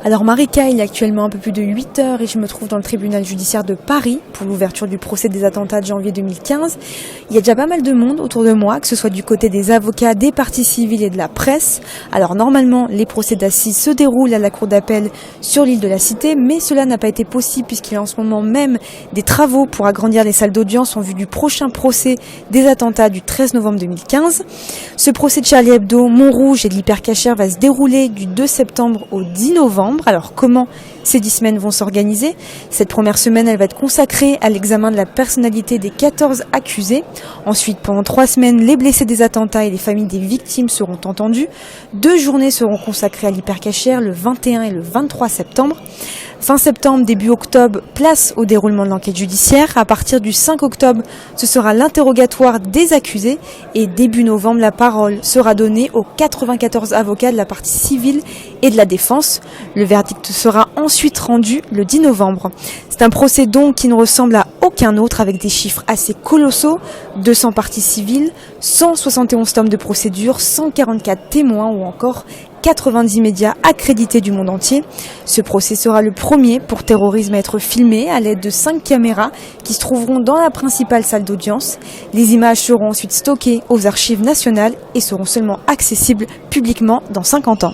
Alors Marika, il est actuellement un peu plus de 8 heures et je me trouve dans le tribunal judiciaire de Paris pour l'ouverture du procès des attentats de janvier 2015. Il y a déjà pas mal de monde autour de moi, que ce soit du côté des avocats, des parties civiles et de la presse. Alors normalement, les procès d'assises se déroulent à la cour d'appel sur l'île de la Cité, mais cela n'a pas été possible puisqu'il y a en ce moment même des travaux pour agrandir les salles d'audience en vue du prochain procès des attentats du 13 novembre 2015. Ce procès de Charlie Hebdo, Montrouge et de l'Hypercacher va se dérouler du 2 septembre au 10 novembre. Alors comment ces 10 semaines vont s'organiser? Cette première semaine, elle va être consacrée à l'examen de la personnalité des 14 accusés. Ensuite, pendant 3 semaines, les blessés des attentats et les familles des victimes seront entendus. 2 journées seront consacrées à l'Hypercacher, le 21 et le 23 septembre. Fin septembre, début octobre, place au déroulement de l'enquête judiciaire. À partir du 5 octobre, ce sera l'interrogatoire des accusés. Et début novembre, la parole sera donnée aux 94 avocats de la partie civile et de la défense. Le verdict sera ensuite rendu le 10 novembre. C'est un procès donc qui ne ressemble à aucun autre, avec des chiffres assez colossaux: 200 parties civiles, 171 tomes de procédure, 144 témoins ou encore 90 médias accrédités du monde entier. Ce procès sera le premier pour terrorisme à être filmé à l'aide de 5 caméras qui se trouveront dans la principale salle d'audience. Les images seront ensuite stockées aux archives nationales et seront seulement accessibles publiquement dans 50 ans.